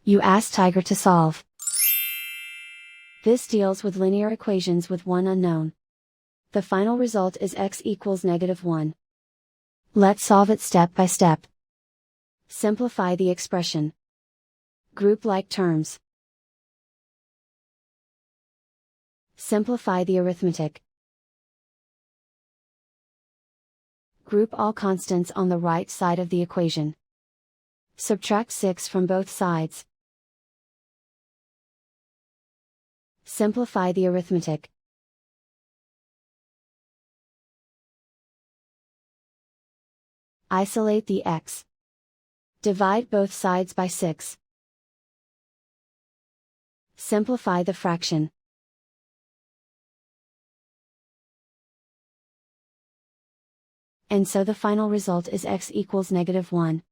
You ask Tiger to solve. This deals with linear equations with one unknown. The final result is x equals -1. Let's solve it step by step. Simplify the expression. Group like terms. Simplify the arithmetic. Group all constants on the right side of the equation. Subtract 6 from both sides. Simplify the arithmetic. Isolate the x. Divide both sides by 6. Simplify the fraction. And so the final result is x equals -1.